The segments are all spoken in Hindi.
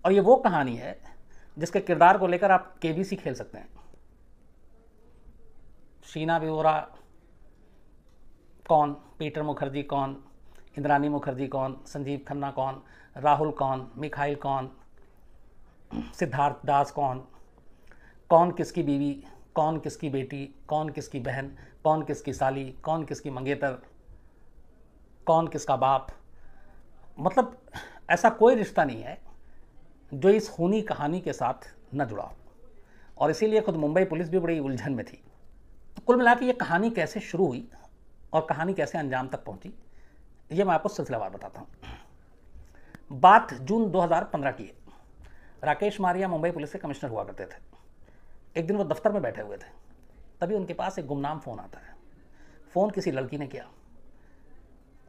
और ये वो कहानी है जिसके किरदार को लेकर आप केबीसी खेल सकते हैं। शीना बोरा कौन, पीटर मुखर्जी कौन, इंद्रानी मुखर्जी कौन, संजीव खन्ना कौन, राहुल कौन, मिखाइल कौन, सिद्धार्थ दास कौन, कौन किसकी बीवी, कौन किसकी बेटी, कौन किसकी बहन, कौन किसकी साली, कौन किसकी मंगेतर, कौन किसका बाप। मतलब ऐसा कोई रिश्ता नहीं है जो इस खूनी कहानी के साथ न जुड़ा हो, और इसीलिए खुद मुंबई पुलिस भी बड़ी उलझन में थी। तो कुल मिला के ये कहानी कैसे शुरू हुई और कहानी कैसे अंजाम तक पहुंची, ये मैं आपको सिलसिलेवार बताता हूँ। बात जून 2015 की है। राकेश मारिया मुंबई पुलिस के कमिश्नर हुआ करते थे। एक दिन वो दफ्तर में बैठे हुए थे, तभी उनके पास एक गुमनाम फ़ोन आता है। फ़ोन किसी लड़की ने किया।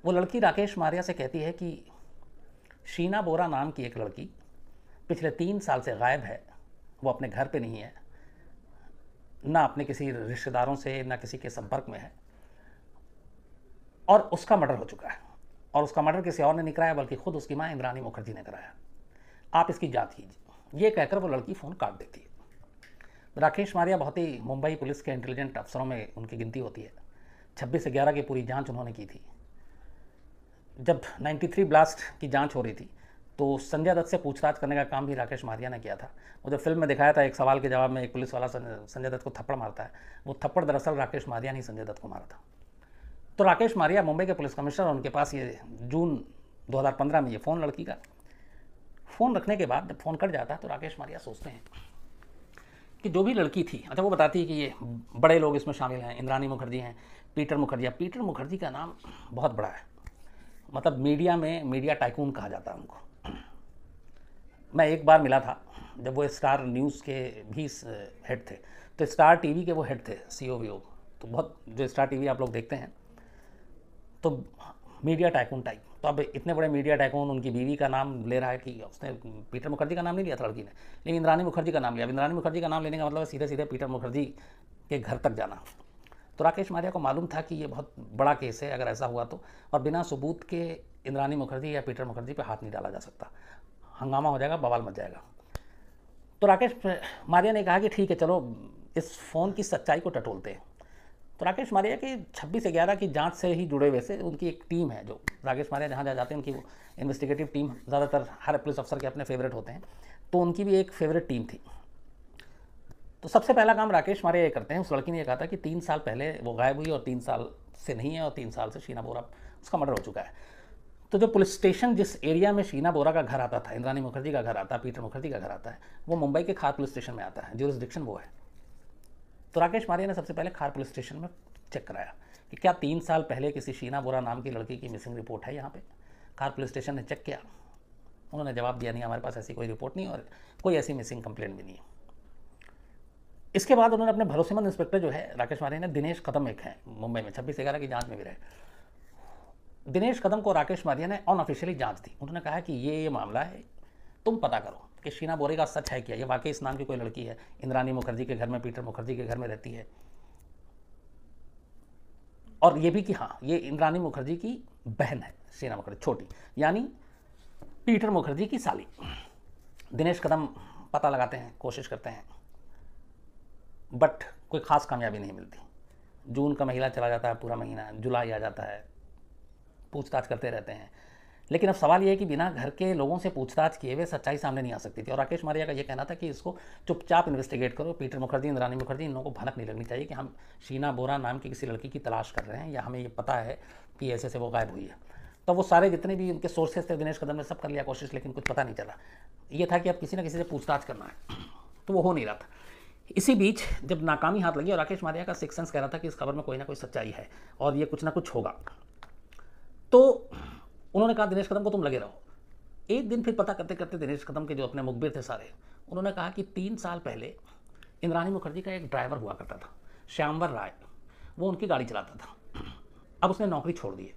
वो लड़की राकेश मारिया से कहती है कि शीना बोरा नाम की एक लड़की पिछले 3 साल से गायब है, वो अपने घर पे नहीं है, ना अपने किसी रिश्तेदारों से ना किसी के संपर्क में है, और उसका मर्डर हो चुका है, और उसका मर्डर किसी और ने नहीं कराया बल्कि खुद उसकी माँ इंद्रानी मुखर्जी ने कराया। आप इसकी जांच कीजिए। ये कहकर वो लड़की फ़ोन काट देती है। राकेश मारिया बहुत ही मुंबई पुलिस के इंटेलिजेंट अफसरों में उनकी गिनती होती है। 26/11 की पूरी जांच उन्होंने की थी। जब 93 ब्लास्ट की जांच हो रही थी तो संजय दत्त से पूछताछ करने का काम भी राकेश मारिया ने किया था। वो जो फिल्म में दिखाया था, एक सवाल के जवाब में एक पुलिस वाला संजय दत्त को थप्पड़ मारता है, वो थप्पड़ दरअसल राकेश मारिया ने संजय दत्त को मारा था। तो राकेश मारिया मुंबई के पुलिस कमिश्नर, उनके पास ये जून 2015 में ये फ़ोन, लड़की का फ़ोन रखने के बाद जब फ़ोन कट जाता है तो राकेश मारिया सोचते हैं कि जो भी लड़की थी, अच्छा वो बताती है कि ये बड़े लोग इसमें शामिल हैं, इंद्रानी मुखर्जी हैं, पीटर मुखर्जी। पीटर मुखर्जी का नाम बहुत बड़ा है, मतलब मीडिया में मीडिया टाइकून कहा जाता है उनको। मैं एक बार मिला था जब वो स्टार न्यूज़ के भी हेड थे, तो स्टार टीवी के वो हेड थे, सीओ वीओ। तो बहुत, जो स्टार टीवी आप लोग देखते हैं, तो मीडिया टाइकून टाइप। तो अब इतने बड़े मीडिया टाइकून उनकी बीवी का नाम ले रहा है कि उसने पीटर मुखर्जी का नाम नहीं लिया था लड़की ने, लेकिन इंद्रानी मुखर्जी का नाम लिया। इंद्रानी मुखर्जी का नाम लेने का मतलब है सीधे सीधे पीटर मुखर्जी के घर तक जाना। तो राकेश मारिया को मालूम था कि ये बहुत बड़ा केस है अगर ऐसा हुआ तो, और बिना सबूत के इंद्रानी मुखर्जी या पीटर मुखर्जी पर हाथ नहीं डाला जा सकता, हंगामा हो जाएगा, बवाल मच जाएगा। तो राकेश मारिया ने कहा कि ठीक है, चलो इस फ़ोन की सच्चाई को टटोलते हैं। तो राकेश मारिया की 26/11 की जांच से ही जुड़े हुए से उनकी एक टीम है, जो राकेश मारिया जहाँ जहाँ जाते हैं उनकी वो इन्वेस्टिगेटिव टीम, ज़्यादातर हर पुलिस अफसर के अपने फेवरेट होते हैं, तो उनकी भी एक फेवरेट टीम थी। तो सबसे पहला काम राकेश मारिया ये करते हैं, उस लड़की ने ये कहा था कि 3 साल पहले वो गायब हुई और 3 साल से नहीं है, और 3 साल से शीना बोरा, उसका मर्डर हो चुका है। तो जो पुलिस स्टेशन जिस एरिया में शीना बोरा का घर आता था, इंद्रानी मुखर्जी का घर आता है, पीटर मुखर्जी का घर आता है, वो मुंबई के खार पुलिस स्टेशन में आता है, ज्यूरिसडिक्शन वो है। तो राकेश मारिया ने सबसे पहले खार पुलिस स्टेशन में चेक कराया कि क्या 3 साल पहले किसी शीना बोरा नाम की लड़की की मिसिंग रिपोर्ट है यहाँ पे। खार पुलिस स्टेशन ने चेक किया, उन्होंने जवाब दिया नहीं, हमारे पास ऐसी कोई रिपोर्ट नहीं और कोई ऐसी मिसिंग कंप्लेंट भी नहीं है। इसके बाद उन्होंने अपने भरोसेमंद इंस्पेक्टर जो है राकेश मारिया ने, दिनेश कदम एक है मुंबई में, 26/11 की जांच में भी रहे, दिनेश कदम को राकेश मारिया ने अनऑफिशियली जांच दी। उन्होंने कहा कि ये मामला है, तुम पता करो कि शीना बोरे का सच है क्या, ये वाकई इस नाम की कोई लड़की है, इंद्रानी मुखर्जी के घर में, पीटर मुखर्जी के घर में रहती है, और ये भी कि हाँ, ये इंद्रानी मुखर्जी की बहन है, शीना मुखर्जी छोटी, यानी पीटर मुखर्जी की साली। दिनेश कदम पता लगाते हैं, कोशिश करते हैं, बट कोई ख़ास कामयाबी नहीं मिलती। जून का महीना चला जाता है, पूरा महीना, जुलाई आ जाता है, पूछताछ करते रहते हैं, लेकिन अब सवाल ये है कि बिना घर के लोगों से पूछताछ किए हुए सच्चाई सामने नहीं आ सकती थी। और राकेश मारिया का ये कहना था कि इसको चुपचाप इन्वेस्टिगेट करो, पीटर मुखर्जी, इंद्रानी मुखर्जी, इन लोगों को भनक नहीं लगनी चाहिए कि हम शीना बोरा नाम की किसी लड़की की तलाश कर रहे हैं, या हमें ये पता है कि ऐसे से वो गायब हुई है। तो वो सारे जितने भी उनके सोर्सेज थे, दिनेश कदम ने सब कर लिया कोशिश, लेकिन कुछ पता नहीं चला। ये था कि अब किसी न किसी से पूछताछ करना है, तो वो हो नहीं रहा था। इसी बीच जब नाकामी हाथ लगी और राकेश मारिया का सिक्स सेंस कह रहा था कि इस खबर में कोई ना कोई सच्चाई है और ये कुछ ना कुछ होगा, तो उन्होंने कहा दिनेश कदम को तुम लगे रहो। एक दिन फिर पता करते करते दिनेश कदम के जो अपने मुखबिर थे सारे, उन्होंने कहा कि 3 साल पहले इंद्रानी मुखर्जी का एक ड्राइवर हुआ करता था, श्यामवर राय, वो उनकी गाड़ी चलाता था, अब उसने नौकरी छोड़ दी है।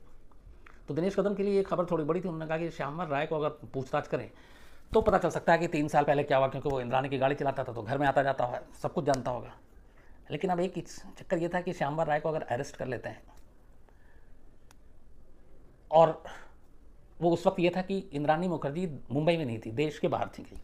तो दिनेश कदम के लिए ये खबर थोड़ी बड़ी थी। उन्होंने कहा कि श्यामवर राय को अगर पूछताछ करें तो पता चल सकता है कि 3 साल पहले क्या हुआ, क्योंकि वो इंद्रानी की गाड़ी चलाता था तो घर में आता जाता है, सब कुछ जानता होगा। लेकिन अब एक चक्कर ये था कि श्यामवर राय को अगर अरेस्ट कर लेते हैं और वो उस वक्त ये था कि इंद्राणी मुखर्जी मुंबई में नहीं थी, देश के बाहर थी कहीं।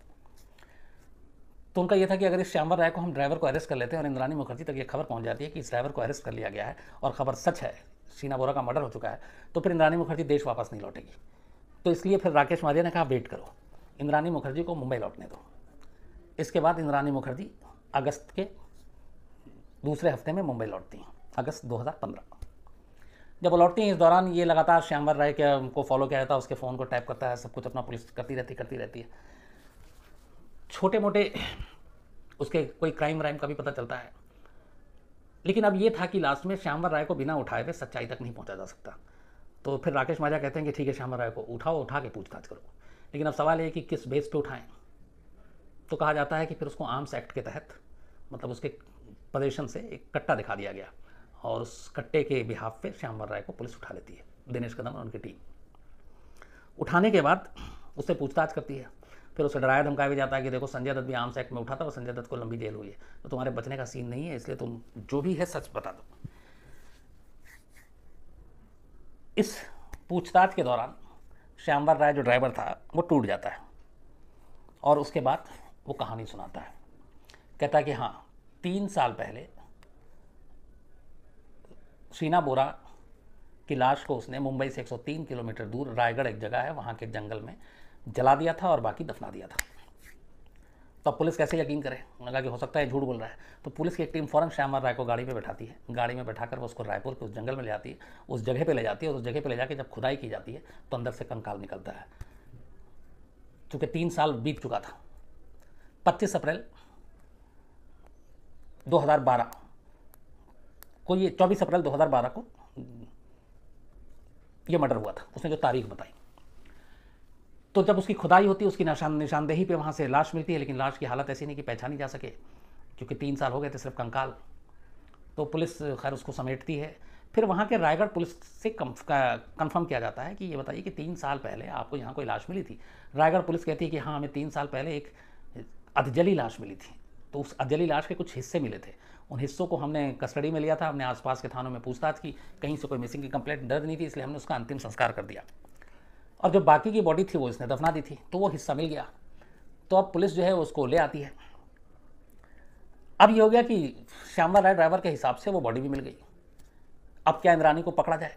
तो उनका ये था कि अगर इस श्यामवर राय को हम ड्राइवर को अरेस्ट कर लेते हैं और इंद्राणी मुखर्जी तक ये खबर पहुंच जाती है कि इस ड्राइवर को अरेस्ट कर लिया गया है और खबर सच है, शीना बोरा का मर्डर हो चुका है, तो फिर इंद्राणी मुखर्जी देश वापस नहीं लौटेगी। तो इसलिए फिर राकेश मारिया ने कहा वेट करो, इंद्राणी मुखर्जी को मुंबई लौटने दो। इसके बाद इंद्राणी मुखर्जी अगस्त के दूसरे हफ्ते में मुंबई लौटती हैं, अगस्त 2015। जब वो लौटती हैं, इस दौरान ये लगातार श्यामवर राय के को फॉलो किया जाता है, उसके फ़ोन को टैप करता है, सब कुछ अपना पुलिस करती रहती है। छोटे मोटे उसके कोई क्राइम व्राइम का भी पता चलता है, लेकिन अब ये था कि लास्ट में श्यामवर राय को बिना उठाए हुए सच्चाई तक नहीं पहुंचा जा सकता। तो फिर राकेश मारिया कहते हैं कि ठीक है, श्यामवर राय को उठा के पूछताछ करो। लेकिन अब सवाल ये कि किस बेस पे उठाएं। तो कहा जाता है कि फिर उसको आर्म्स एक्ट के तहत, मतलब उसके पोजीशन से एक कट्टा दिखा दिया गया और उस कट्टे के बिहाफ पे श्यामवर राय को पुलिस उठा लेती है, दिनेश कदम और उनकी टीम। उठाने के बाद उससे पूछताछ करती है, फिर उसे डराया धमकाया भी जाता है कि देखो संजय दत्त भी आर्म्स एक्ट में उठा था और संजय दत्त को लंबी जेल हुई है, तो तुम्हारे बचने का सीन नहीं है, इसलिए तुम जो भी है सच बता दो। इस पूछताछ के दौरान श्यामवर राय जो ड्राइवर था वो टूट जाता है और उसके बाद वो कहानी सुनाता है। कहता है कि हाँ, 3 साल पहले शीना बोरा की लाश को उसने मुंबई से 103 किलोमीटर दूर रायगढ़ एक जगह है, वहाँ के जंगल में जला दिया था और बाकी दफना दिया था। तो अब पुलिस कैसे यकीन करे? उन्होंने कहा कि हो सकता है झूठ बोल रहा है। तो पुलिस की एक टीम फ़ौरन श्यामवर राय को गाड़ी में बैठाती है, गाड़ी में बैठाकर वो उसको रायपुर के उस जंगल में ले आती है, उस जगह पे ले जाती है और उस जगह पे ले जाके जब खुदाई की जाती है तो अंदर से कंकाल निकलता है। चूँकि 3 साल बीत चुका था, 25 अप्रैल 2012 को, ये 24 अप्रैल 2012 को ये मर्डर हुआ था, उसने जो तारीख बताई। तो जब उसकी खुदाई होती है, उसकी निशानदेही पे वहाँ से लाश मिलती है, लेकिन लाश की हालत ऐसी नहीं कि पहचानी जा सके, क्योंकि 3 साल हो गए थे, सिर्फ कंकाल। तो पुलिस खैर उसको समेटती है। फिर वहाँ के रायगढ़ पुलिस से कंफर्म किया जाता है कि ये बताइए कि 3 साल पहले आपको यहाँ कोई लाश मिली थी? रायगढ़ पुलिस कहती है कि हाँ, हमें 3 साल पहले एक अधजली लाश मिली थी। तो उस अधजली लाश के कुछ हिस्से मिले थे, उन हिस्सों को हमने कस्टडी में लिया था, हमने आसपास के थानों में पूछताछ की, कहीं से कोई मिसिंग की कंप्लेंट दर्ज नहीं थी, इसलिए हमने उसका अंतिम संस्कार कर दिया और जो बाकी की बॉडी थी वो इसने दफना दी थी, तो वो हिस्सा मिल गया। तो अब पुलिस जो है उसको ले आती है। अब ये हो गया कि श्यामवर राय ड्राइवर के हिसाब से वो बॉडी भी मिल गई। अब क्या इंद्राणी को पकड़ा जाए?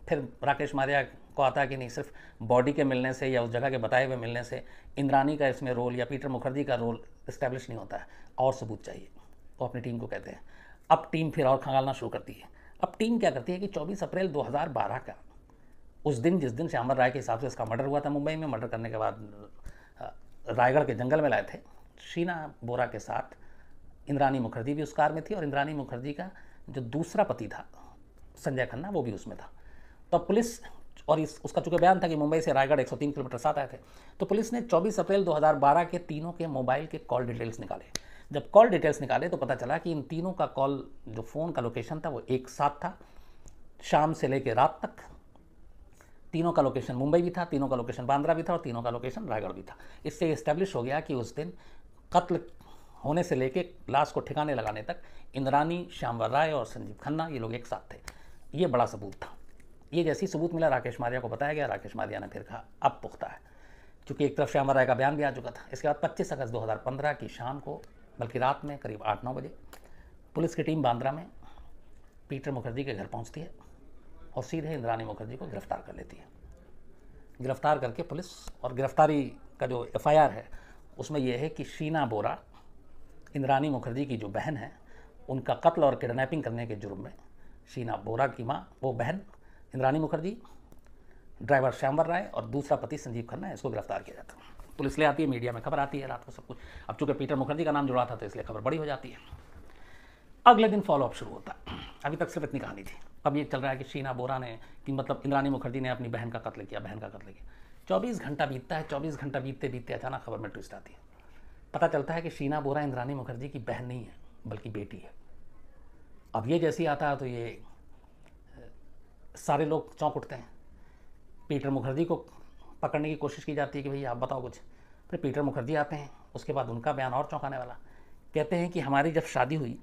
फिर राकेश मारिया को आता है कि नहीं, सिर्फ बॉडी के मिलने से या उस जगह के बताए हुए मिलने से इंद्राणी का इसमें रोल या पीटर मुखर्जी का रोल इस्टेब्लिश नहीं होता है, और सबूत चाहिए। वो अपनी टीम को कहते हैं। अब टीम फिर और खंगालना शुरू करती है। अब टीम क्या करती है कि 24 अप्रैल 2012 का उस दिन, जिस दिन श्यामवर राय के हिसाब से इसका मर्डर हुआ था मुंबई में, मर्डर करने के बाद रायगढ़ के जंगल में लाए थे, शीना बोरा के साथ इंद्राणी मुखर्जी भी उस कार में थी और इंद्राणी मुखर्जी का जो दूसरा पति था संजय खन्ना, वो भी उसमें था। तो पुलिस, और उसका चूँकि बयान था कि मुंबई से रायगढ़ 103 किलोमीटर साथ आए थे, तो पुलिस ने 24 अप्रैल 2012 के तीनों के मोबाइल के कॉल डिटेल्स निकाले। जब कॉल डिटेल्स निकाले तो पता चला कि इन तीनों का कॉल, जो फ़ोन का लोकेशन था वो एक साथ था, शाम से लेकर रात तक। तीनों का लोकेशन मुंबई भी था, तीनों का लोकेशन बांद्रा भी था और तीनों का लोकेशन रायगढ़ भी था। इससे इस्टेब्लिश हो गया कि उस दिन कत्ल होने से लेके लाश को ठिकाने लगाने तक इंद्राणी, श्यामवर राय और संजीव खन्ना, ये लोग एक साथ थे। ये बड़ा सबूत था। ये जैसी सबूत मिला, राकेश मारिया को बताया गया। राकेश मारिया ने फिर कहा अब पुख्ता है, क्योंकि एक तरफ श्यामवर राय का बयान भी आ चुका था। इसके बाद 25 अगस्त 2015 की शाम को, बल्कि रात में करीब 8-9 बजे, पुलिस की टीम बांद्रा में पीटर मुखर्जी के घर पहुंचती है और सीधे इंद्राणी मुखर्जी को गिरफ्तार कर लेती है। गिरफ्तार करके पुलिस, और गिरफ्तारी का जो FIR है उसमें यह है कि शीना बोरा, इंद्राणी मुखर्जी की जो बहन है, उनका कत्ल और किडनैपिंग करने के जुर्म में शीना बोरा की माँ, वो बहन इंद्राणी मुखर्जी, ड्राइवर श्यामवर राय और दूसरा पति संजीव खन्ना, इसको गिरफ्तार किया जाता है। पुलिस ले आती है, मीडिया में खबर आती है रात को सब कुछ। अब चूँकि पीटर मुखर्जी का नाम जुड़ा था तो इसलिए खबर बड़ी हो जाती है। अगले दिन फॉलोअप शुरू होता है। अभी तक सिर्फ इतनी कहानी थी। अब ये चल रहा है कि शीना बोरा ने, कि मतलब इंद्राणी मुखर्जी ने अपनी बहन का कत्ल किया, 24 घंटा बीतता है। 24 घंटा बीतते बीतते अचानक खबर में ट्विस्ट आती है। पता चलता है कि शीना बोरा इंद्राणी मुखर्जी की बहन नहीं है, बल्कि बेटी है। अब ये जैसे ही आता है तो ये सारे लोग चौंक उठते हैं। पीटर मुखर्जी को पकड़ने की कोशिश की जाती है कि भैया आप बताओ कुछ। फिर पीटर मुखर्जी आते हैं। उसके बाद उनका बयान और चौंकाने वाला। कहते हैं कि हमारी जब शादी हुई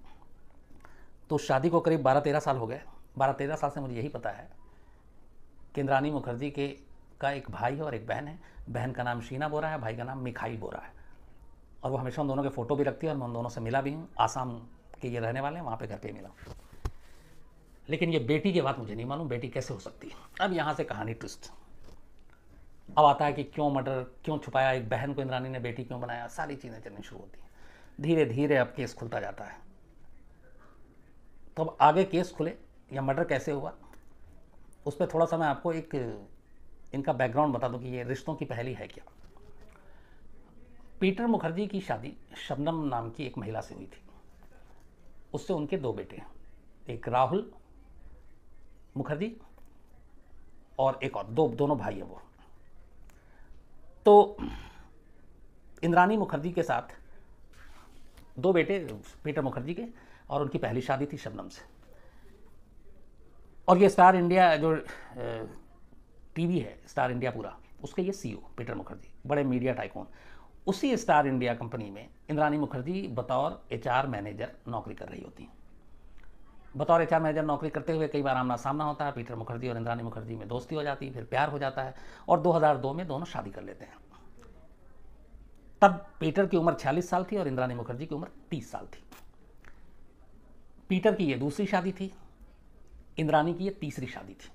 तो शादी को करीब 12-13 साल हो गए। 12-13 साल से मुझे यही पता है कि इंद्राणी मुखर्जी के का एक भाई है और एक बहन है। बहन का नाम शीना बोरा है, भाई का नाम मिखाइल बोरा है। और वो हमेशा उन दोनों के फ़ोटो भी रखती है और मैं उन दोनों से मिला भी हूँ। आसाम के ये रहने वाले हैं, वहाँ पे घर पे मिला। लेकिन ये बेटी की बात मुझे नहीं मालूम, बेटी कैसे हो सकती है। अब यहाँ से कहानी ट्विस्ट अब आता है कि क्यों मर्डर, क्यों छुपाया, एक बहन को इंद्राणी ने बेटी क्यों बनाया, सारी चीज़ें चलनी शुरू होती हैं। धीरे धीरे अब केस खुलता जाता है। तो अब आगे केस खुले या मर्डर कैसे हुआ, उस पर थोड़ा सा मैं आपको एक इनका बैकग्राउंड बता दूं कि ये रिश्तों की पहेली है क्या। पीटर मुखर्जी की शादी शबनम नाम की एक महिला से हुई थी। उससे उनके दो बेटे हैं, एक राहुल मुखर्जी और एक और दोनों भाई हैं वो। तो इंद्राणी मुखर्जी के साथ दो बेटे पीटर मुखर्जी के, और उनकी पहली शादी थी शबनम से। और ये स्टार इंडिया जो टीवी है, स्टार इंडिया पूरा, उसके ये सीईओ पीटर मुखर्जी, बड़े मीडिया टाइकून। उसी स्टार इंडिया कंपनी में इंद्राणी मुखर्जी बतौर एचआर मैनेजर नौकरी कर रही होती हैं। बतौर एचआर मैनेजर नौकरी करते हुए कई बार आमना सामना होता है। पीटर मुखर्जी और इंद्राणी मुखर्जी में दोस्ती हो जाती है, फिर प्यार हो जाता है और 2002 में दोनों शादी कर लेते हैं। तब पीटर की उम्र 46 साल थी और इंद्राणी मुखर्जी की उम्र 30 साल थी। पीटर की ये दूसरी शादी थी, इंद्राणी की ये तीसरी शादी थी।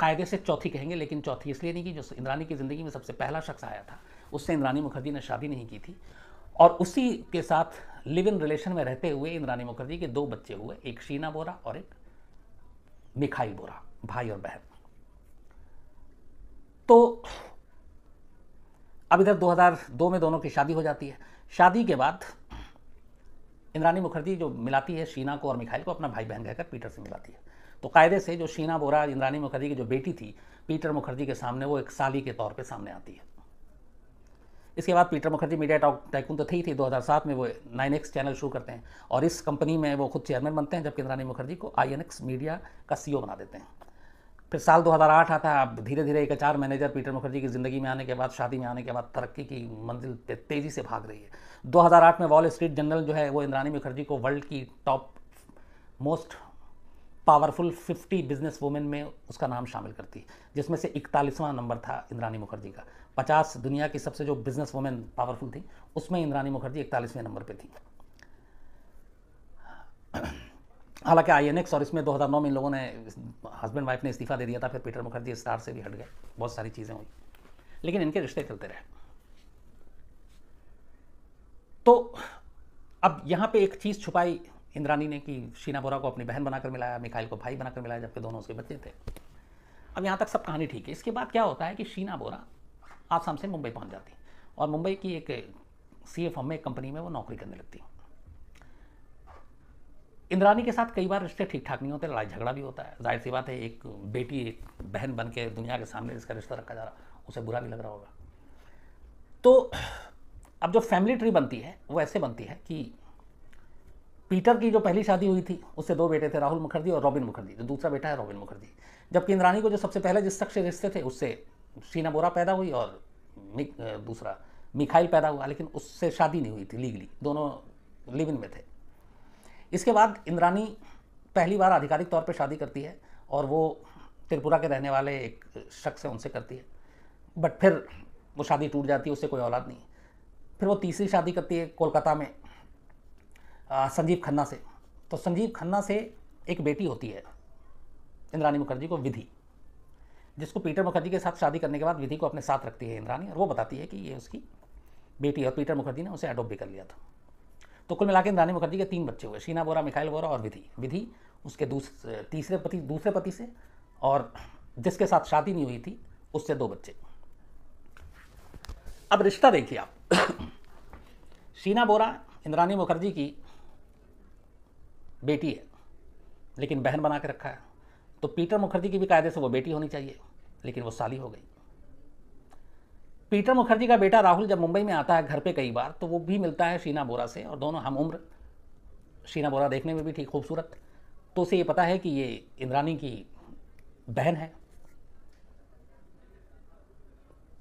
कायदे से चौथी कहेंगे, लेकिन चौथी इसलिए नहीं की, जो इंद्राणी की ज़िंदगी में सबसे पहला शख्स आया था उससे इंद्राणी मुखर्जी ने शादी नहीं की थी। और उसी के साथ लिव इन रिलेशन में रहते हुए इंद्राणी मुखर्जी के दो बच्चे हुए, एक शीना बोरा और एक मिखाइल बोरा, भाई और बहन। तो अब इधर 2002 में दोनों की शादी हो जाती है। शादी के बाद इंद्राणी मुखर्जी जो मिलाती है शीना को और मिखाइल को, अपना भाई बहन कहकर पीटर से मिलाती है। तो कायदे से जो शीना बोरा इंद्राणी मुखर्जी की जो बेटी थी, पीटर मुखर्जी के सामने वो एक साली के तौर पे सामने आती है। इसके बाद पीटर मुखर्जी मीडिया टाइकून तो थी 2007 में वो 9X चैनल शुरू करते हैं और इस कंपनी में वो खुद चेयरमैन बनते हैं, जबकि इंद्राणी मुखर्जी को INX मीडिया का CEO बना देते हैं। फिर साल 2008 आता है। अब धीरे धीरे एक HR मैनेजर पीटर मुखर्जी की ज़िंदगी में आने के बाद, शादी में आने के बाद तरक्की की मंजिल पे तेज़ी से भाग रही है। 2008 में वॉल स्ट्रीट जर्नल जो है वो इंद्राणी मुखर्जी को वर्ल्ड की top most powerful 50 business women में उसका नाम शामिल करती है, जिसमें से 41वां नंबर था इंद्राणी मुखर्जी का। 50 दुनिया की सबसे जो बिजनेस वुमेन पावरफुल थी उसमें इंद्राणी मुखर्जी 41वें नंबर पे थी। हालांकि INX और इसमें 2009 में इन लोगों ने, हस्बैंड वाइफ ने इस्तीफा दे दिया था, फिर पीटर मुखर्जी स्टार से भी हट गए, बहुत सारी चीज़ें हुई, लेकिन इनके रिश्ते चलते रहे। तो अब यहाँ पे एक चीज़ छुपाई इंद्राणी ने कि शीना बोरा को अपनी बहन बनाकर मिलाया, मिखाइल को भाई बनाकर मिलाया, जबकि दोनों उसके बच्चे थे। अब यहाँ तक सब कहानी ठीक है। इसके बाद क्या होता है कि शीना बोरा आसाम से मुंबई पहुँच जाती और मुंबई की एक CA फर्म में, एक कंपनी में वो नौकरी करने लगती। इंद्राणी के साथ कई बार रिश्ते ठीक ठाक नहीं होते, लड़ाई झगड़ा भी होता है। जाहिर सी बात है, एक बेटी एक बहन बन के दुनिया के सामने जिसका रिश्ता रखा जा रहा, उसे बुरा भी लग रहा होगा। तो अब जो फैमिली ट्री बनती है वो ऐसे बनती है कि पीटर की जो पहली शादी हुई थी उससे दो बेटे थे, राहुल मुखर्जी और रॉबिन मुखर्जी, जो दूसरा बेटा है रॉबिन मुखर्जी। जबकि इंद्राणी को जो सबसे पहले जिस शख्स से रिश्ते थे उससे शीना बोरा पैदा हुई और दूसरा मिखाइल पैदा हुआ, लेकिन उससे शादी नहीं हुई थी लीगली, दोनों लिव इन में थे। इसके बाद इंद्राणी पहली बार आधिकारिक तौर पे शादी करती है और वो त्रिपुरा के रहने वाले एक शख्स है उनसे करती है, बट फिर वो शादी टूट जाती है, उससे कोई औलाद नहीं। फिर वो तीसरी शादी करती है कोलकाता में संजीव खन्ना से। तो संजीव खन्ना से एक बेटी होती है इंद्राणी मुखर्जी को, विधि, जिसको पीटर मुखर्जी के साथ शादी करने के बाद विधि को अपने साथ रखती है इंद्राणी, और वो बताती है कि ये उसकी बेटी है और पीटर मुखर्जी ने उसे अडॉप्ट भी कर लिया था। तो कुल मिलाकर इंद्राणी मुखर्जी के 3 बच्चे हुए, शीना बोरा, मिखाइल बोरा और विधि। विधि उसके दूसरे पति से, और जिसके साथ शादी नहीं हुई थी उससे 2 बच्चे। अब रिश्ता देखिए आप शीना बोरा इंद्राणी मुखर्जी की बेटी है, लेकिन बहन बना के रखा है। तो पीटर मुखर्जी की भी कायदे से वो बेटी होनी चाहिए, लेकिन वो साली हो गई। पीटर मुखर्जी का बेटा राहुल जब मुंबई में आता है घर पे कई बार, तो वो भी मिलता है शीना बोरा से, और दोनों हम उम्र। शीना बोरा देखने में भी ठीक खूबसूरत, तो उसे ये पता है कि ये इंद्राणी की बहन है।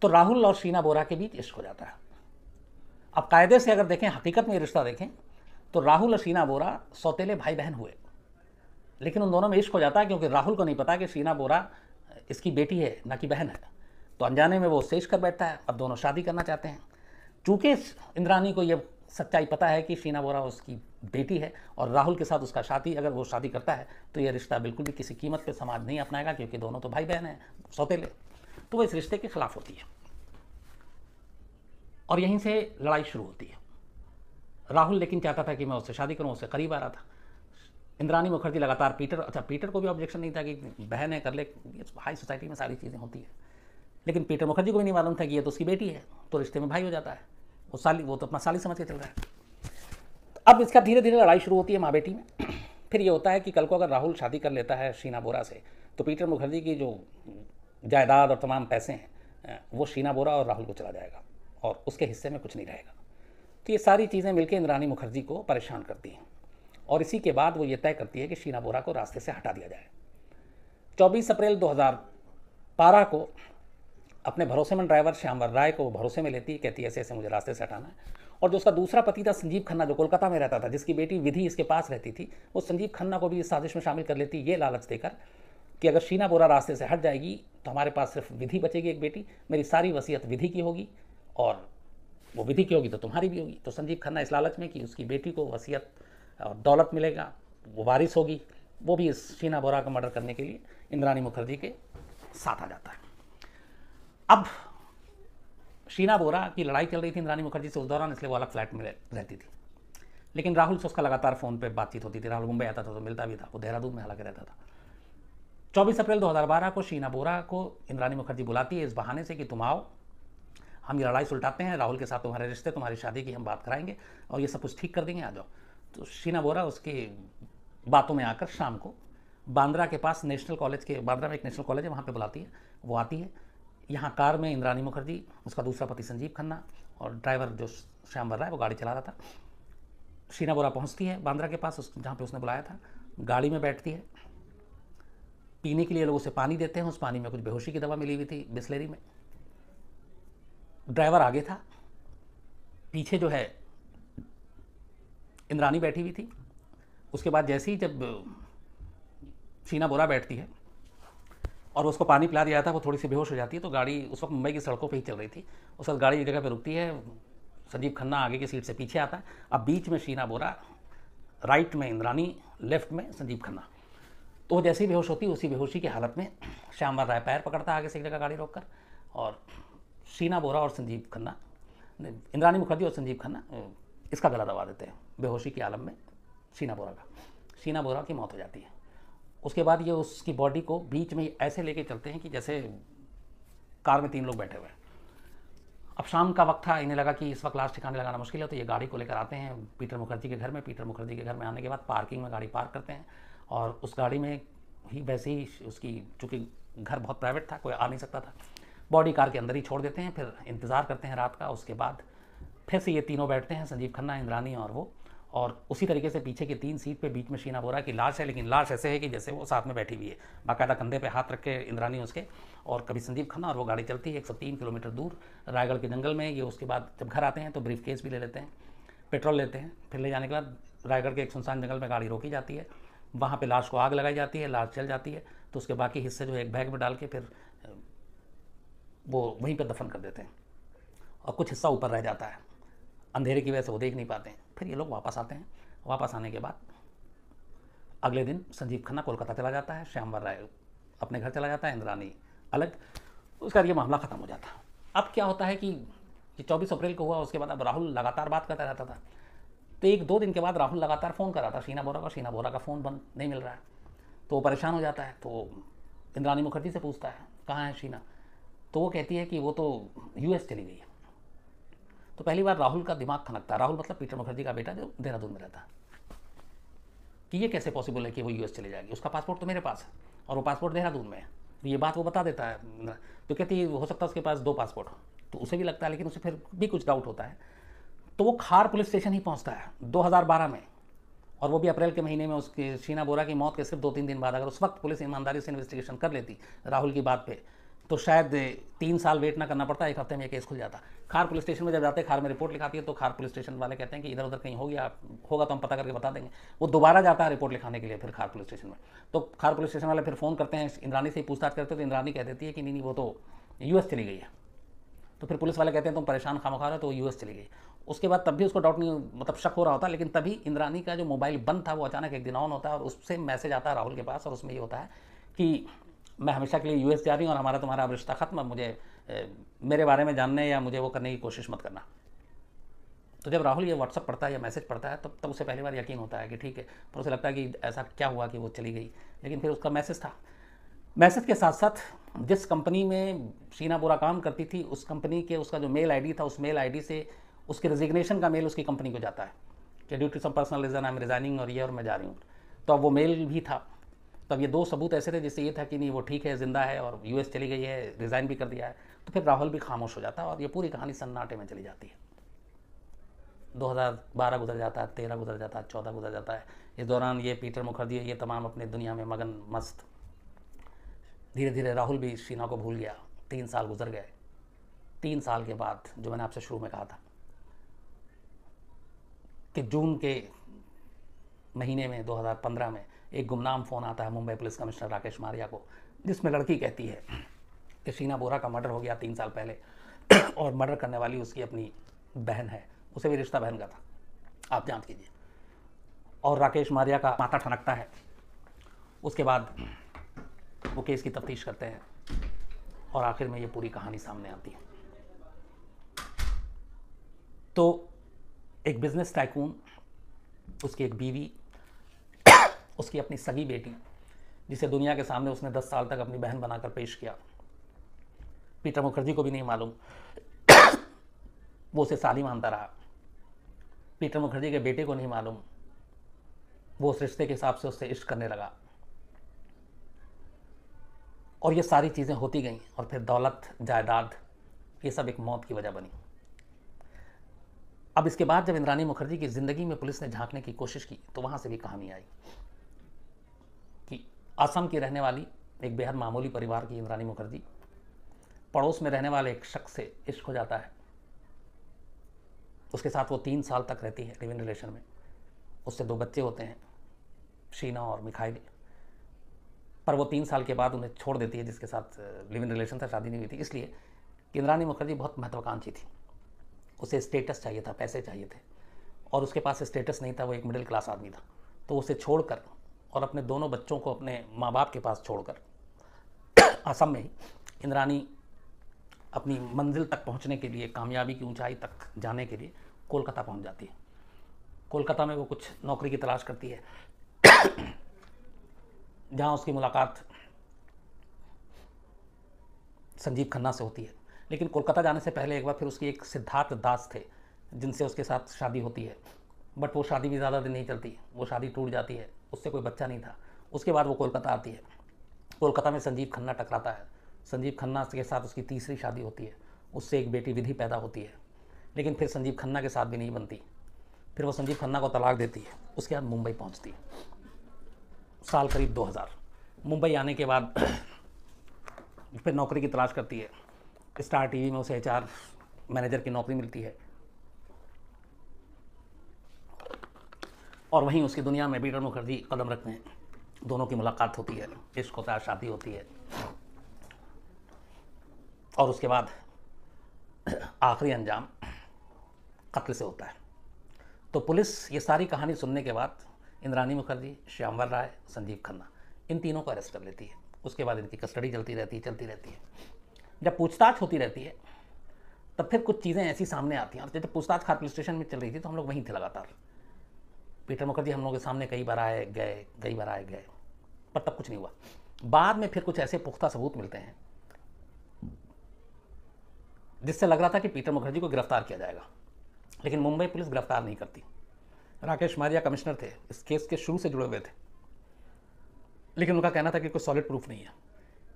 तो राहुल और शीना बोरा के बीच इश्क हो जाता है। अब कायदे से अगर देखें, हकीकत में ये रिश्ता देखें, तो राहुल और शीना बोरा सौतेले भाई बहन हुए, लेकिन उन दोनों में इश्क हो जाता है, क्योंकि राहुल को नहीं पता कि शीना बोरा इसकी बेटी है ना कि बहन है। तो अनजाने में वो सेज कर बैठता है। अब दोनों शादी करना चाहते हैं। चूँकि इंद्रानी को ये सच्चाई पता है कि शीना बोरा उसकी बेटी है और राहुल के साथ उसका शादी, अगर वो शादी करता है तो ये रिश्ता बिल्कुल भी किसी कीमत पे समाज नहीं अपनाएगा, क्योंकि दोनों तो भाई बहन हैं सौतेले। तो वो इस रिश्ते के खिलाफ होती है और यहीं से लड़ाई शुरू होती है। राहुल लेकिन चाहता था कि मैं उससे शादी करूं, उससे करीब आ रहा था। इंद्रानी मुखर्जी लगातार पीटर को भी ऑब्जेक्शन नहीं था कि बहन है कर ले, हाई सोसाइटी में सारी चीज़ें होती है। लेकिन पीटर मुखर्जी को भी नहीं मालूम था कि ये तो उसकी बेटी है, तो रिश्ते में भाई हो जाता है। वो तो अपना साली समझ के चल रहा है। अब इसका धीरे धीरे लड़ाई शुरू होती है माँ बेटी में। फिर ये होता है कि कल को अगर राहुल शादी कर लेता है शीना बोरा से, तो पीटर मुखर्जी की जो जायदाद और तमाम पैसे हैं वो शीना बोरा और राहुल को चला जाएगा और उसके हिस्से में कुछ नहीं रहेगा। तो ये सारी चीज़ें मिलकर इंद्रानी मुखर्जी को परेशान करती हैं और इसी के बाद वो ये तय करती है कि शीना बोरा को रास्ते से हटा दिया जाए। 24 अप्रैल 2012 को अपने भरोसेमंद ड्राइवर श्यामवर राय को भरोसे में लेती है, कहती है ऐसे ऐसे मुझे रास्ते से हटाना है। और जो उसका दूसरा पति था संजीव खन्ना, जो कोलकाता में रहता था, जिसकी बेटी विधि इसके पास रहती थी, वो संजीव खन्ना को भी इस साजिश में शामिल कर लेती है, ये लालच देकर कि अगर शीना बोरा रास्ते से हट जाएगी तो हमारे पास सिर्फ विधि बचेगी, एक बेटी, मेरी सारी वसीयत विधि की होगी और वो विधि की होगी तो तुम्हारी भी होगी। तो संजीव खन्ना इस लालच में कि उसकी बेटी को वसीयत और दौलत मिलेगा, वो वारिस होगी, वो भी इस शीना बोरा का मर्डर करने के लिए इंद्रानी मुखर्जी के साथ आ जाता है। अब शीना बोरा की लड़ाई चल रही थी इंद्रानी मुखर्जी से उस दौरान, इसलिए वो अलग फ्लैट में रहती थी। लेकिन राहुल से उसका लगातार फ़ोन पे बातचीत होती थी। राहुल मुंबई आता था तो मिलता भी था, वो देहरादून में हालांकि रहता था। 24 अप्रैल 2012 को शीना बोरा को इंद्रानी मुखर्जी बुलाती है इस बहाने से कि तुम आओ, हम ये लड़ाई सुलटाते हैं, राहुल के साथ तुम्हारे रिश्ते, तुम्हारी शादी की हम बात कराएंगे और ये सब कुछ ठीक कर देंगे, आ जाओ। तो शीना बोरा उसकी बातों में आकर शाम को बांद्रा के पास नेशनल कॉलेज के, बांद्रा में एक नेशनल कॉलेज है, वहाँ पे बुलाती है। वो आती है। यहाँ कार में इंद्रानी मुखर्जी, उसका दूसरा पति संजीव खन्ना और ड्राइवर जो श्यामवर राय वो गाड़ी चला रहा था। शीना बोरा पहुँचती है बांद्रा के पास, जहाँ पे उसने बुलाया था। गाड़ी में बैठती है। पीने के लिए लोग उसे पानी देते हैं। उस पानी में कुछ बेहोशी की दवा मिली हुई थी बिस्लेरी में। ड्राइवर आगे था, पीछे जो है इंद्रानी बैठी हुई थी। उसके बाद जैसे ही जब शीना बोरा बैठती है और उसको पानी पिला दिया था, वो थोड़ी सी बेहोश हो जाती है। तो गाड़ी उस वक्त मुंबई की सड़कों पे ही चल रही थी। उस वक्त गाड़ी एक जगह पे रुकती है। संजीव खन्ना आगे की सीट से पीछे आता है। अब बीच में शीना बोरा, राइट में इंद्रानी, लेफ्ट में संजीव खन्ना। तो वो जैसे ही बेहोश होती है, उसी बेहोशी की हालत में श्यामवर राय पैर पकड़ता है आगे से एक जगह गाड़ी रोककर, और शीना बोरा और संजीव खन्ना, इंद्रानी मुखर्जी और संजीव खन्ना इसका गला दबा देते हैं बेहोशी की आलम में शीना बोरा का। शीना बोरा की मौत हो जाती है। उसके बाद ये उसकी बॉडी को बीच में ऐसे लेके चलते हैं कि जैसे कार में 3 लोग बैठे हुए हैं। अब शाम का वक्त था, इन्हें लगा कि इस वक्त लाश ठिकाने लगाना मुश्किल है, तो ये गाड़ी को लेकर आते हैं पीटर मुखर्जी के घर में। पीटर मुखर्जी के घर में आने के बाद पार्किंग में गाड़ी पार्क करते हैं और उस गाड़ी में ही वैसे ही उसकी, चूँकि घर बहुत प्राइवेट था, कोई आ नहीं सकता था, बॉडी कार के अंदर ही छोड़ देते हैं। फिर इंतज़ार करते हैं रात का। उसके बाद फिर से ये तीनों बैठते हैं, संजीव खन्ना, इंद्रानी और वो, और उसी तरीके से पीछे की 3 सीट पे बीच में शीना बोरा की लाश है। लेकिन लाश ऐसे है कि जैसे वो साथ में बैठी हुई है, बाकायदा कंधे पे हाथ रख के इंद्रानी उसके, और कभी संजीव खन्ना, और वो गाड़ी चलती है 103 किलोमीटर दूर रायगढ़ के जंगल में। ये उसके बाद जब घर आते हैं तो ब्रीफ केस भी ले लेते हैं, पेट्रोल लेते हैं। फिर ले जाने के बाद रायगढ़ के एक सुनसान जंगल में गाड़ी रोकी जाती है। वहाँ पर लाश को आग लगाई जाती है। लाश जल जाती है तो उसके बाकी हिस्से जो है एक बैग में डाल के फिर वो वहीं पर दफन कर देते हैं और कुछ हिस्सा ऊपर रह जाता है। अंधेरे की वजह से वो देख नहीं पाते हैं। फिर ये लोग वापस आते हैं। वापस आने के बाद अगले दिन संजीव खन्ना कोलकाता चला जाता है, श्यामवर राय अपने घर चला जाता है, इंद्रानी अलग। उसका ये मामला ख़त्म हो जाता है। अब क्या होता है कि ये 24 अप्रैल को हुआ, उसके बाद अब राहुल लगातार बात करता रहता था। तो 1-2 दिन के बाद राहुल लगातार फ़ोन कर रहा था शीना बोरा का। शीना बोरा का फ़ोन बंद नहीं मिल रहा है, तो वो परेशान हो जाता है। तो इंद्रानी मुखर्जी से पूछता है कहाँ है शीना, तो वो कहती है कि वो तो US चली गई है। तो पहली बार राहुल का दिमाग खनकता है। राहुल मतलब पीटर मुखर्जी का बेटा जो देहरादून में रहता है, कि ये कैसे पॉसिबल है कि वो US चले जाएगी, उसका पासपोर्ट तो मेरे पास है और वो पासपोर्ट देहरादून में है। तो ये बात वो बता देता है। तो कहती है हो सकता है उसके पास 2 पासपोर्ट हो, तो उसे भी लगता है, लेकिन उसे फिर भी कुछ डाउट होता है। तो वो खार पुलिस स्टेशन ही पहुँचता है 2012 में, और वो भी अप्रैल के महीने में। उसके शीना बोरा की मौत के सिर्फ 2-3 दिन बाद अगर उस वक्त पुलिस ईमानदारी से इन्वेस्टिगेशन कर लेती राहुल की बात पे तो शायद 3 साल वेट ना करना पड़ता, 1 हफ्ते में ये केस खुल जाता। खार पुलिस स्टेशन में जब जाते हैं, खार में रिपोर्ट लिखाती है, तो खार पुलिस स्टेशन वाले कहते हैं कि इधर उधर कहीं हो गया, होगा तो हम पता करके बता देंगे। वो दोबारा जाता है रिपोर्ट लिखाने के लिए फिर खार पुलिस स्टेशन में। तो खार पुलिस स्टेशन वाले फिर फ़ोन करते हैं, इंद्रानी से ही पूछताछ करते हैं, तो इंद्रानी कह देती है कि नहीं नहीं वो तो यूएस चली गई है। तो फिर पुलिस वाले कहते हैं तुम परेशान खामखा रहे हो, तो वो यूएस चली गई। उसके बाद तब भी उसको डाउट नहीं, मतलब शक हो रहा होता, लेकिन तभी इंद्रानी का जो मोबाइल बंद था वो अचानक एक दिन ऑन होता है और उससे मैसेज आता है राहुल के पास, और उसमें ये होता है कि मैं हमेशा के लिए यूएस जा रही हूँ और हमारा तुम्हारा अब रिश्ता खत्म, मुझे मेरे बारे में जानने या मुझे वो करने की कोशिश मत करना। तो जब राहुल ये व्हाट्सअप पढ़ता है या मैसेज पढ़ता है तब उसे पहली बार यकीन होता है कि ठीक है, पर उसे लगता है कि ऐसा क्या हुआ कि वो चली गई। लेकिन फिर उसका मैसेज था। मैसेज के साथ साथ जिस कंपनी में शीना बोरा काम करती थी उस कंपनी के उसका जो मेल आईडी था, उस मेल आईडी से उसके रेजिग्नेशन का मेल उसकी कंपनी को जाता है कि due to some personal reason I am resigning और मैं जा रही हूँ। तो अब वो मेल भी था। तब ये 2 सबूत ऐसे थे जिससे ये था कि नहीं वो ठीक है, ज़िंदा है और यूएस चली गई है, रिज़ाइन भी कर दिया है। तो फिर राहुल भी खामोश हो जाता है और ये पूरी कहानी सन्नाटे में चली जाती है। 2012 गुजर जाता है, 13 गुजर जाता है, 14 गुजर जाता है। इस दौरान ये पीटर मुखर्जी ये तमाम अपने दुनिया में मगन मस्त। धीरे धीरे राहुल भी शीना को भूल गया। 3 साल गुजर गए। 3 साल के बाद जो मैंने आपसे शुरू में कहा था कि जून के महीने में 2015 में एक गुमनाम फ़ोन आता है मुंबई पुलिस कमिश्नर राकेश मारिया को, जिसमें लड़की कहती है कि शीना बोरा का मर्डर हो गया 3 साल पहले और मर्डर करने वाली उसकी अपनी बहन है, उसे भी रिश्ता बहन का था, आप जांच कीजिए। और राकेश मारिया का माथा ठनकता है। उसके बाद वो केस की तफ्तीश करते हैं और आखिर में ये पूरी कहानी सामने आती है। तो एक बिजनेस टाइकून, उसकी एक बीवी, उसकी अपनी सगी बेटी, जिसे दुनिया के सामने उसने 10 साल तक अपनी बहन बनाकर पेश किया, पीटर मुखर्जी को भी नहीं मालूम, वो उसे साली मानता रहा। पीटर मुखर्जी के बेटे को नहीं मालूम, वो उस रिश्ते के हिसाब से उससे इश्क करने लगा। और ये सारी चीज़ें होती गईं और फिर दौलत, जायदाद, ये सब एक मौत की वजह बनी। अब इसके बाद जब इंद्रानी मुखर्जी की ज़िंदगी में पुलिस ने झांकने की कोशिश की तो वहाँ से भी कहानी आई कि असम की रहने वाली एक बेहद मामूली परिवार की इंद्रानी मुखर्जी, पड़ोस में रहने वाले एक शख्स से इश्क हो जाता है। उसके साथ वो 3 साल तक रहती है लिव इन रिलेशन में। उससे 2 बच्चे होते हैं, शीना और मिखाइल। पर वो 3 साल के बाद उन्हें छोड़ देती है, जिसके साथ लिव इन रिलेशन था, शादी नहीं हुई थी, इसलिए कि इंद्रानी मुखर्जी बहुत महत्वाकांक्षी थी। उसे स्टेटस चाहिए था, पैसे चाहिए थे, और उसके पास स्टेटस नहीं था, वो एक मिडिल क्लास आदमी था। तो उसे छोड़कर और अपने दोनों बच्चों को अपने माँ बाप के पास छोड़कर असम में ही इंद्रानी अपनी मंजिल तक पहुंचने के लिए, कामयाबी की ऊंचाई तक जाने के लिए कोलकाता पहुंच जाती है। कोलकाता में वो कुछ नौकरी की तलाश करती है जहां उसकी मुलाकात संजीव खन्ना से होती है। लेकिन कोलकाता जाने से पहले एक बार फिर उसकी एक सिद्धार्थ दास थे जिनसे उसके साथ शादी होती है, बट वो शादी भी ज़्यादा दिन नहीं चलती, वो शादी टूट जाती है, उससे कोई बच्चा नहीं था। उसके बाद वो कोलकाता आती है। कोलकाता में संजीव खन्ना टकराता है। संजीव खन्ना के साथ उसकी तीसरी शादी होती है, उससे एक बेटी विधि पैदा होती है। लेकिन फिर संजीव खन्ना के साथ भी नहीं बनती, फिर वो संजीव खन्ना को तलाक देती है। उसके बाद मुंबई पहुंचती है, साल करीब 2000। मुंबई आने के बाद फिर नौकरी की तलाश करती है। स्टार टीवी में उसे HR मैनेजर की नौकरी मिलती है और वहीं उसकी दुनिया में पीटर मुखर्जी कदम रखते हैं। दोनों की मुलाकात होती है, इश्क होता है, शादी होती है, और उसके बाद आखिरी अंजाम कत्ल से होता है। तो पुलिस ये सारी कहानी सुनने के बाद इंद्रानी मुखर्जी, श्यामवर राय, संजीव खन्ना, इन तीनों को अरेस्ट कर लेती है। उसके बाद इनकी कस्टडी चलती रहती है। जब पूछताछ होती रहती है तब फिर कुछ चीज़ें ऐसी सामने आती हैं। और जब पूछताछ खार पुलिस स्टेशन में चल रही थी तो हम लोग वहीं थे लगातार। पीटर मुखर्जी हम लोगों के सामने कई बार आए गए, पर तब कुछ नहीं हुआ। बाद में फिर कुछ ऐसे पुख्ता सबूत मिलते हैं जिससे लग रहा था कि पीटर मुखर्जी को गिरफ्तार किया जाएगा, लेकिन मुंबई पुलिस गिरफ्तार नहीं करती। राकेश मारिया कमिश्नर थे, इस केस के शुरू से जुड़े हुए थे, लेकिन उनका कहना था कि कोई सॉलिड प्रूफ नहीं है।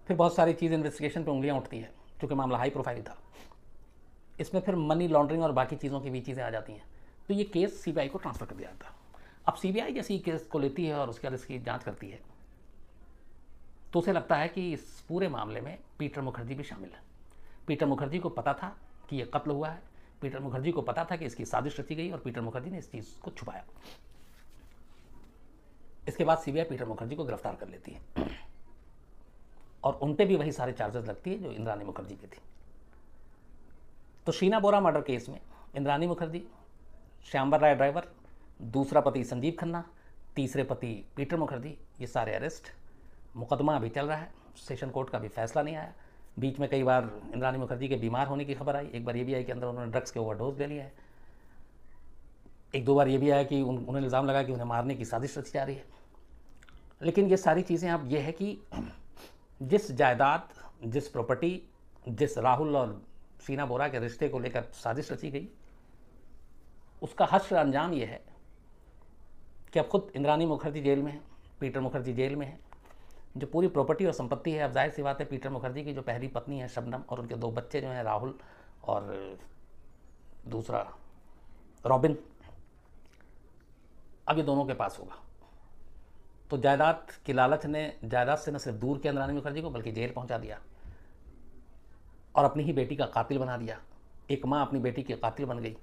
फिर बहुत सारी चीज़ इन्वेस्टिगेशन पे उंगलियां उठती हैं, क्योंकि मामला हाई प्रोफाइल था। इसमें फिर मनी लॉन्ड्रिंग और बाकी चीज़ों की भी चीज़ें आ जाती हैं। तो ये केस CBI को ट्रांसफ़र कर दिया जाता है। अब CBI जैसे ही केस को लेती है और उसके बाद इसकी जांच करती है, तो उसे लगता है कि इस पूरे मामले में पीटर मुखर्जी भी शामिल है। पीटर मुखर्जी को पता था कि यह कत्ल हुआ है, पीटर मुखर्जी को पता था कि इसकी साजिश रची गई और पीटर मुखर्जी ने इस चीज़ को छुपाया। इसके बाद सीबीआई पीटर मुखर्जी को गिरफ्तार कर लेती है और उन पे भी वही सारे चार्जेस लगती है जो इंद्रानी मुखर्जी पे थी। तो शीना बोरा मर्डर केस में इंद्रानी मुखर्जी, श्यामवर राय ड्राइवर, दूसरा पति संजीव खन्ना, तीसरे पति पीटर मुखर्जी, ये सारे अरेस्ट। मुकदमा अभी चल रहा है, सेशन कोर्ट का भी फैसला नहीं आया। बीच में कई बार इंद्रानी मुखर्जी के बीमार होने की खबर आई। एक बार ये भी आई कि अंदर उन्होंने ड्रग्स के ओवरडोज ले लिया है। एक दो बार ये भी आया कि उन्होंने इल्ज़ाम लगा कि उन्हें मारने की साजिश रची जा रही है। लेकिन ये सारी चीज़ें अब ये है कि जिस जायदाद, जिस प्रॉपर्टी, जिस राहुल और शीना बोरा के रिश्ते को लेकर साजिश रची गई, उसका हश्र अंजाम ये है कि अब खुद इंद्रानी मुखर्जी जेल में है, पीटर मुखर्जी जेल में है। जो पूरी प्रॉपर्टी और संपत्ति है, अब जाहिर सी बात है पीटर मुखर्जी की जो पहली पत्नी है शबनम और उनके 2 बच्चे जो हैं राहुल और दूसरा रॉबिन, अब ये दोनों के पास होगा। तो जायदाद की लालच ने जायदाद से न सिर्फ दूर किया इंद्रानी मुखर्जी को बल्कि जेल पहुंचा दिया और अपनी ही बेटी का कातिल बना दिया। एक माँ अपनी बेटी की कातिल बन गई।